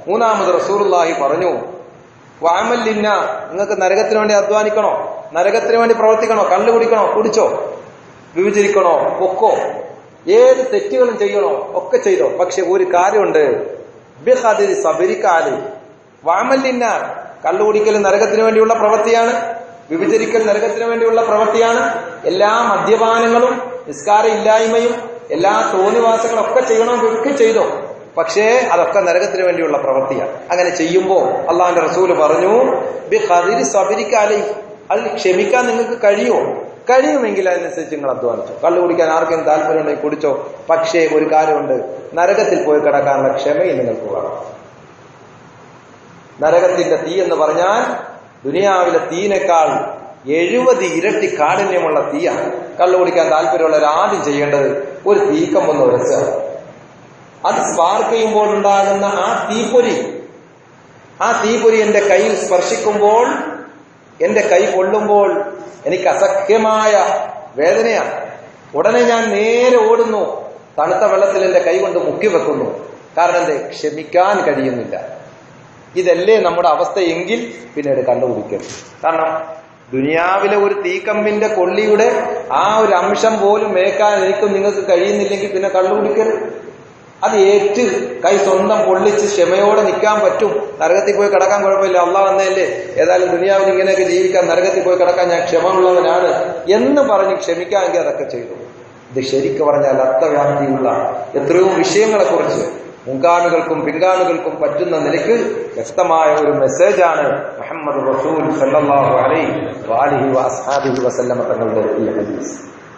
മൂന്നാമത് റസൂലുള്ളാഹി പറഞ്ഞു, വഅമലിന്ന, നിങ്ങൾക്ക് നരകത്തിന് വേണ്ടി അധ്വാനിക്കണോ, നരകത്തിന് വേണ്ടി പ്രവർത്തിക്കണോ, കള്ളു കുടിക്കണോ, കുടിച്ചോ, വിഭജിക്കണോ, പൊക്കോ, ഏത് തെറ്റുകളും ചെയ്യണോ, ഒക്കെ ചെയ്തോ. പക്ഷെ ഒരു കാര്യമുണ്ട്, ബിഖദിരി സബരിക്കാല് വഅമലിന്ന, കള്ളുകുടിക്കൽ നരകത്തിന് വേണ്ടിയുള്ള പ്രവൃത്തിയാണ്, വിഭജിക്കൽ നരകത്തിന് വേണ്ടിയുള്ള പ്രവൃത്തിയാണ്. എല്ലാ മദ്യപാനങ്ങളും നിസ്കാര ഇല്ലായ്മയും എല്ലാ തോന്നിവാസങ്ങളും ഒക്കെ ചെയ്യണമെന്നൊക്കെ ചെയ്തോ, പക്ഷേ അതൊക്കെ നരകത്തിന് വേണ്ടിയുള്ള പ്രവൃത്തിയാണ്. അങ്ങനെ ചെയ്യുമ്പോ അള്ളാഹുവിന്റെ റസൂല് പറഞ്ഞു, ബിഖദിരി സബരിക്കാലി, അത് ക്ഷമിക്കാൻ നിങ്ങൾക്ക് കഴിയുമെങ്കിൽ അതിനനുസരിച്ച് നിങ്ങൾ അധ്വാനിച്ചോ. കള്ളു കുടിക്കാൻ ആർക്കും താല്പര്യം ഉണ്ടെങ്കിൽ കുടിച്ചോ. പക്ഷേ ഒരു കാര്യമുണ്ട്, നരകത്തിൽ പോയി കിടക്കാനുള്ള ക്ഷമയും നിങ്ങൾക്ക് വേണം. നരകത്തിന്റെ തീ എന്ന് പറഞ്ഞാൽ ദുനിയാവിലെ തീനേക്കാൾ 70 ഇരട്ടി കാഠിന്യമുള്ള തീയാണ്. കള്ളു കുടിക്കാൻ താല്പര്യമുള്ളവർ ആദ്യം ചെയ്യേണ്ടത് ഒരു തീക്കമ്പൊന്ന് ഉരച്ചുക. അത് സ്പാർക്ക് ചെയ്യുമ്പോൾ ഉണ്ടാകുന്ന ആ തീപ്പൊരി എന്റെ കയ്യിൽ സ്പർശിക്കുമ്പോൾ, എന്റെ കൈ കൊള്ളുമ്പോൾ എനിക്ക് അസഖ്യമായ വേദനയാണ്. ഉടനെ ഞാൻ നേരെ ഓടുന്നു, തണുത്ത വെള്ളത്തിൽ എന്റെ കൈ കൊണ്ട് മുക്കി വെക്കുന്നു. കാരണം എന്തേ, ക്ഷമിക്കാൻ കഴിയുന്നില്ല. ഇതല്ലേ നമ്മുടെ അവസ്ഥയെങ്കിൽ പിന്നീട് കണ്ടുപിടിക്കരുത്. കാരണം ദുനിയാവിലെ ഒരു തീക്കമ്പിന്റെ കൊള്ളിയുടെ ആ ഒരു അംശം പോലും മേക്കാൻ എനിക്കും നിങ്ങൾക്ക് കഴിയുന്നില്ലെങ്കിൽ പിന്നെ കണ്ടുപിടിക്കരുത്. അത് ഏറ്റ് കൈ സ്വന്തം പൊള്ളിച്ച് ക്ഷമയോടെ നിൽക്കാൻ പറ്റും. നരകത്തിൽ പോയി കിടക്കാൻ കുഴപ്പമില്ല, അള്ളാഹ് വന്നതല്ലേ, ഏതായാലും ദുനിയാവിൽ ഇങ്ങനെയൊക്കെ ജീവിക്കാൻ, നരകത്തിൽ പോയി കിടക്കാൻ ഞാൻ ക്ഷമയുള്ളവനാണ് എന്ന് പറഞ്ഞ് ക്ഷമിക്കാമെങ്കിൽ അതൊക്കെ ചെയ്തു. ഇത് ശരിക്കും പറഞ്ഞാൽ അർത്ഥവ്യാപ്തിയുള്ള എത്രയോ വിഷയങ്ങളെക്കുറിച്ച് മുൻഗാമികൾക്കും പിൻഗാമികൾക്കും പറ്റുന്ന നിലയ്ക്ക് വ്യക്തമായ ഒരു മെസ്സേജാണ് മുഹമ്മദ് റസൂൽ സല്ലല്ലാഹു അലൈഹി വസല്ലമ തങ്ങളുടെ ഈ ഹദീസ്.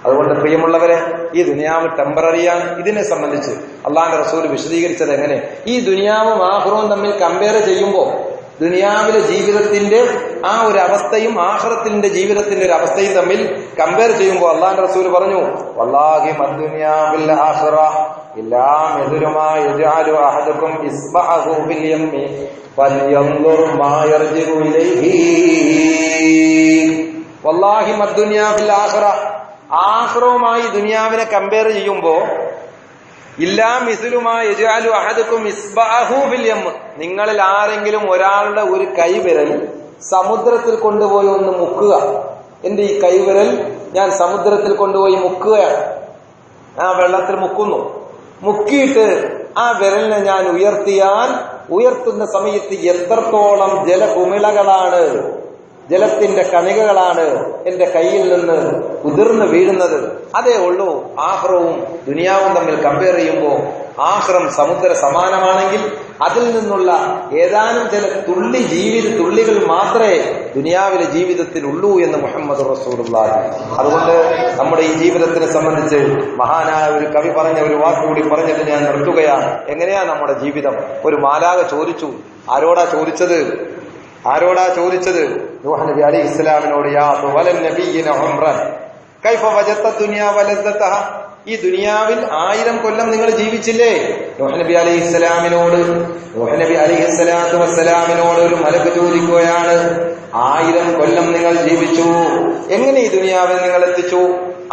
അതുകൊണ്ട് പ്രിയമുള്ളവരെ, ഈ ദുനിയാവ് ടെമ്പററിയാണ്. ഇതിനെ സംബന്ധിച്ച് അള്ളാഹുവിന്റെ റസൂൽ വിശദീകരിച്ചത് എങ്ങനെ, ഈ ദുനിയാവും ആഖിറവും തമ്മിൽ കമ്പയർ ചെയ്യുമ്പോൾ ദുനിയാവിലെ ജീവിതത്തിന്റെ ആ ഒരു അവസ്ഥയും ആഖിറത്തിന്റെ ജീവിതത്തിന്റെ ഒരു അവസ്ഥയും തമ്മിൽ കമ്പയർ ചെയ്യുമ്പോൾ അള്ളാഹുവിന്റെ റസൂൽ പറഞ്ഞു, വല്ലാഹി മദ്ദുനിയാ ബിൽ ആഖിറ ഇല്ലാ മദ്റുമാ യജഅലു അഹദുകും ഇസ്ബഅഹു ഫിൽ യമ്മി ഫൽയൻദുർ മാ യർജിഉ ഇലൈഹി. വല്ലാഹി മദ്ദുനിയാ ബിൽ ആഖിറ, ആഖിറവുമായി ദുനിയാവിനെ കമ്പയർ ചെയ്യുമ്പോ ഇല്ലാ മിസ്ലുമാ യജഅലു അഹദുകും ഇസ്ബഅഹു ഫിൽ യമ്മ്, നിങ്ങളിൽ ആരെങ്കിലും ഒരാളുടെ ഒരു കൈവിരൽ സമുദ്രത്തിൽ കൊണ്ടുപോയി ഒന്ന് മുക്കുക. എന്റെ ഈ കൈവിരൽ ഞാൻ സമുദ്രത്തിൽ കൊണ്ടുപോയി മുക്കുകയാണ്. ആ വെള്ളത്തിൽ മുക്കിയിട്ട് ആ വിരലിനെ ഞാൻ ഉയർത്തുന്ന സമയത്ത് എത്രത്തോളം ജലകുമിളകളാണ്, ജലത്തിന്റെ കണികകളാണ് എന്റെ കയ്യിൽ നിന്ന് ഉതിർന്നു വീഴുന്നത്. അതേ ഉള്ളൂ ആഖിറവും ദുനിയാവും തമ്മിൽ കമ്പയർ ചെയ്യുമ്പോൾ. ആഖിറം സമുദ്ര സമാനമാണെങ്കിൽ അതിൽ നിന്നുള്ള ഏതാനും ചില തുള്ളികൾ മാത്രമേ ദുനിയാവിലെ ജീവിതത്തിൽ ഉള്ളൂ എന്ന് മുഹമ്മദ് റസൂലുള്ളാഹി. അതുകൊണ്ട് നമ്മുടെ ഈ ജീവിതത്തിനെ സംബന്ധിച്ച് മഹാനായ ഒരു കവി പറഞ്ഞ ഒരു വാക്കുകൂടി പറഞ്ഞിട്ട് ഞാൻ നിർത്തുകയാണ്. എങ്ങനെയാ നമ്മുടെ ജീവിതം? ഒരു മാലാഖ ചോദിച്ചു. ആരോടാ ചോദിച്ചത്? നൂഹ് നബി അലൈഹി ഇസ്ലാമിനോട്. യാ വലൻ നബിയിന ഉംറൻ കൈഫ വജത്ത ദുനിയ വലദ്ദതഹ, ഈ ദുനിയാവിൽ 1000 കൊല്ലം നിങ്ങൾ ജീവിച്ചില്ലേ? നൂഹ് നബി അലൈഹി സ്വലാത്തു വസ്സലാമിനോട് ഒരു മലക്ക് ചോദിക്കുകയാണ്, 1000 കൊല്ലം നിങ്ങൾ ജീവിച്ചു, എങ്ങനെ ഈ ദുനിയാവിൽ നിങ്ങൾ എത്തിച്ചു?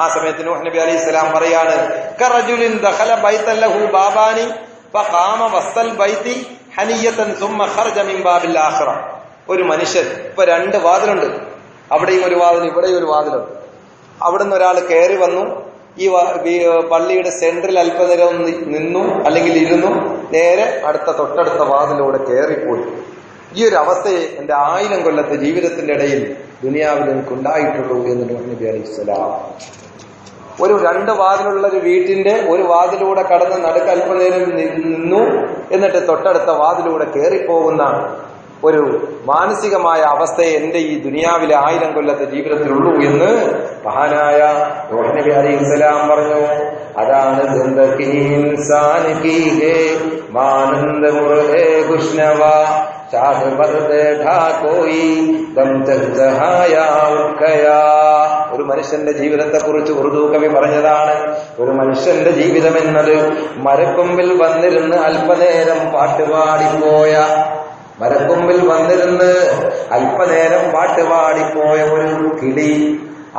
ആ സമയത്ത് നൂഹ് നബി അലൈഹി സ്വലാം പറയാണ്, കറജുലിൻ ദഖല ബൈതൻ ലഹു ബാബാനി ഫഖാമ വസ്തൽ ബൈതി ഹനിയതൻ സുമ്മ ഖറജ മിൻ ബാബിൽ ആഖിറ. ഒരു മനുഷ്യൻ, ഇപ്പൊ 2 വാതിലുണ്ട്, അവിടെയും ഒരു വാതിൽ ഇവിടെയും ഒരു വാതിലുണ്ട്. അവിടുന്ന് ഒരാൾ കയറി വന്നു, ഈ പള്ളിയുടെ സെന്ററിൽ അല്പനേരം നിന്നു അല്ലെങ്കിൽ ഇരുന്നു, നേരെ തൊട്ടടുത്ത വാതിലൂടെ കയറിപ്പോയി. ഈ ഒരു അവസ്ഥയെ എന്റെ 1000 കൊല്ലത്തെ ജീവിതത്തിന്റെ ഇടയിൽ ദുനിയാവിൽ എനിക്കുണ്ടായിട്ടുള്ളൂ എന്ന് നൂഹ് നബി അലൈഹി സ്വലാം. ഒരു 2 വാതിലുള്ള ഒരു വീട്ടിന്റെ ഒരു വാതിലൂടെ കടന്ന് നടുക്ക് അല്പനേരം നിന്നു, എന്നിട്ട് തൊട്ടടുത്ത വാതിലൂടെ കയറിപ്പോകുന്ന ഒരു മാനസികമായ അവസ്ഥയെ എന്റെ ഈ ദുനിയാവിലെ 1000 കൊല്ലത്തെ ജീവിതത്തിലുള്ളൂ എന്ന് മഹാനായ നൂഹ് നബി അലൈഹി സലാം പറഞ്ഞു. അതാണ് ഒരു മനുഷ്യന്റെ ജീവിതത്തെ കുറിച്ച് ഉറുദു കവി പറഞ്ഞതാണ്, ഒരു മനുഷ്യന്റെ ജീവിതം എന്നത് മരക്കൊമ്പിൽ വന്നിരുന്ന് അല്പനേരം പാട്ടുപാടിപ്പോയ ഒരു കിളി.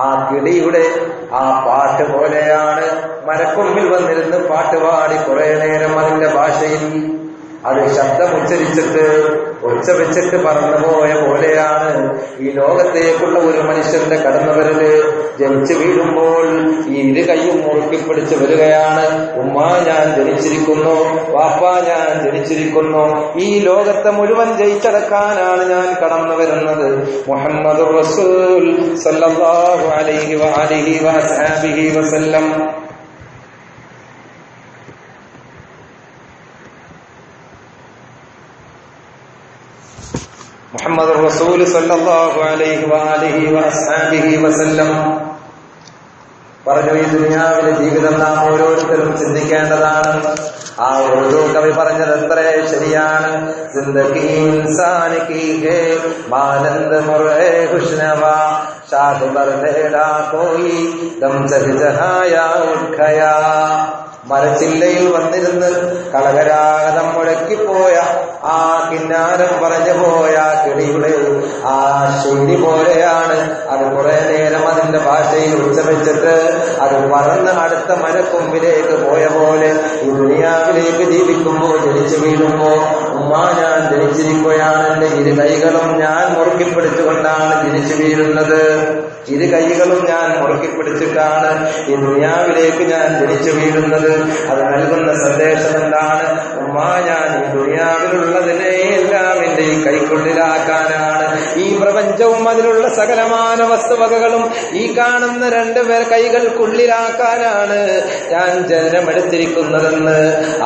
ആ കിളിയുടെ ആ പാട്ട് പോലെയാണ്. മരക്കൊമ്പിൽ വന്നിരുന്ന് പാട്ടുപാടി കുറെ നേരം അതിന്റെ ഭാഷയിൽ അത് ശബ്ദമുച്ചരിച്ചിട്ട് ഒച്ച വെച്ചിട്ട് പറന്നുപോയ പോലെയാണ് ഈ ലോകത്തേക്കുള്ള ഒരു മനുഷ്യന്റെ കടന്നുവരല്. ജനിച്ചു വീഴുമ്പോൾ ഈ ഇരു കൈയും മുറുക്കിപ്പിടിച്ച് വരികയാണ്. ഉമ്മ ഞാൻ ജനിച്ചിരിക്കുന്നു, വാപ്പ ഞാൻ ജനിച്ചിരിക്കുന്നു, ഈ ലോകത്തെ മുഴുവൻ ജയിച്ചടക്കാനാണ് ഞാൻ കടന്നു വരുന്നത്. മുഹമ്മദ് റസൂൽ സല്ലല്ലാഹു അലൈഹി വഅലിഹി വഅസ്ഹാബിഹി വസല്ലം. മുഹമ്മദ് റസൂൽ സല്ലല്ലാഹു അലൈഹി വഅലിഹി വഅസ്ഹാബിഹി വസല്ലം പറഞ്ഞു, ഈ ദുനിയാവിലെ ജീവിതം നാം ഓരോരുത്തരും ചിന്തിക്കേണ്ടതാണ്. ആ ഉറുദു കവി പറഞ്ഞത് എത്ര ശരിയാണ്. ജിന്ദഗി ഇൻസാൻ കി ഹേ മാനന്ദ മുർഹേ ഹുസ്നവാ ഷാദ് ബർദേടാ കോയി ദം ചഹ് ജഹായാ ഉത്ഖയാ. മരച്ചില്ലയിൽ വന്നിരുന്ന് കളകരാഗതം മുഴക്കിപ്പോയ ആ കിന്നാരം പറഞ്ഞു പോയ കിളിയുടെ ആ ശൈലി പോലെയാണ്. അത് കുറെ നേരം അതിന്റെ ഭാഷയിൽ ഉച്ചവെച്ചിട്ട് അത് പറന്ന് അടുത്ത മരക്കൊമ്പിലേക്ക് പോയ പോലെ ഈ ദുനിയാവിലേക്ക് ജീവിക്കുമ്പോൾ ജനിച്ചു വീഴുമ്പോ ഉമ്മ ഞാൻ ജനിച്ചിരിക്കുകയാണ്, എന്റെ ഇരു കൈകളും ഞാൻ മുറുക്കിപ്പിടിച്ചുകൊണ്ടാണ് ജനിച്ചു വീഴുന്നത്. ഇരു കൈകളും ഞാൻ മുറുക്കിപ്പിടിച്ചിട്ടാണ് ഈ ദുനിയാവിലേക്ക് ഞാൻ ജനിച്ചു വീഴുന്നത്. അത് നൽകുന്ന സന്ദേശം എന്താണ്? ഉമ്മ ഞാൻ ഈ ദുനിയാവിലുള്ളതിനെ എല്ലാം എന്റെ ഈ കൈക്കുള്ളിലാക്കാനാണ്. ഈ പ്രപഞ്ചവും അതിലുള്ള സകലമാന വസ്തുവകകളും ഈ കാണുന്ന രണ്ടുപേർ കൈകൾക്കുള്ളിലാക്കാനാണ് ഞാൻ ജനനമെടുത്തിരിക്കുന്നതെന്ന്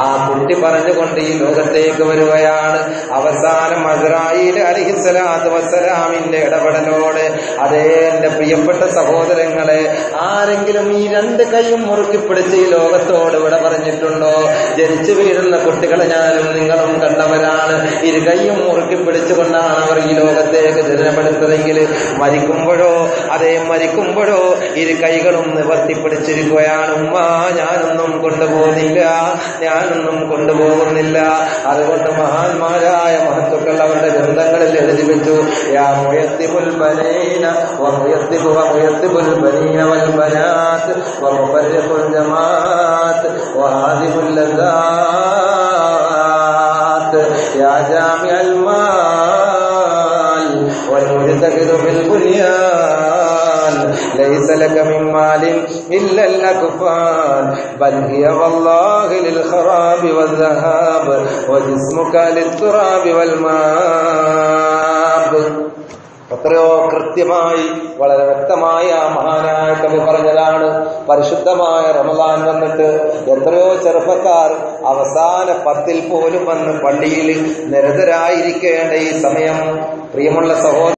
ആ കുട്ടി പറഞ്ഞുകൊണ്ട് ഈ ലോകത്തേക്ക് വരികയാണ്. അവസാനം അസ്രായീൽ അലൈഹിസ്സലാത്തു വസ്സലാമിന്റെ ഇടപെടലോട്, അതേ എന്റെ പ്രിയപ്പെട്ട സഹോദരങ്ങളെ, ആരെങ്കിലും ഈ രണ്ട് കൈയും മുറുക്കിപ്പിടിച്ച് ഈ ലോകത്തോട് ഇവിടെ പറഞ്ഞിട്ടുണ്ടോ? ജനിച്ചു വീഴുന്ന കുട്ടികളെ ഞാനും നിങ്ങളും കണ്ടവരാണ്. ഇരു കൈയും മുറുക്കിപ്പിടിച്ചുകൊണ്ടാണ് അവർ ഈ ലോകത്തേക്ക് ജനനമെടുത്തതെങ്കിൽ മരിക്കുമ്പോഴോ മരിക്കുമ്പോഴോ ഇരു കൈകളും നിവർത്തിപ്പിടിച്ചിരിക്കുകയാണ്. ഉമ്മ ഞാനൊന്നും കൊണ്ടുപോകുന്നില്ല, ഞാനൊന്നും കൊണ്ടുപോകുന്നില്ല. അതുകൊണ്ട് മഹാന്മാരായ മഹത്തുക്കൾ അവരുടെ ഗ്രന്ഥങ്ങളിൽ എഴുതി വെച്ചു, യാ മുയത്തിബുൽ ബനീന വമുയത്തിബു വമുയത്തിബുൽ ബനീന വൽ ബനാത്ത് വമുഫർരിഖുൽ ജമാഅത്ത് വഹാദിബുൽ ലദാത്ത് യാ ജാമിഅൽ മാൽ വൽ മുജ്തഹിദു ഫിൽ ബുനിയാൻ ലൈസ ലക മിൻ മാലിൻ ഇല്ല അൽ അക്ഫാൻ ബൽ ഹിയ വല്ലാഹി ലിൽ ഖറാബി വൽ ദഹാബ് വജിസ്മുക ലിൽ തുറാബി വൽ മാബ്. എത്രയോ കൃത്യമായി വളരെ വ്യക്തമായി ആ മഹാനായ കവി പറഞ്ഞതാണ്. പരിശുദ്ധമായ റമദാൻ വന്നിട്ട് എത്രയോ ചെറുപ്പക്കാർ അവസാന 10 പോലും വന്ന് പള്ളിയിൽ നിരതരായിരിക്കേണ്ട ഈ സമയം, പ്രിയമുള്ള സഹോദരൻ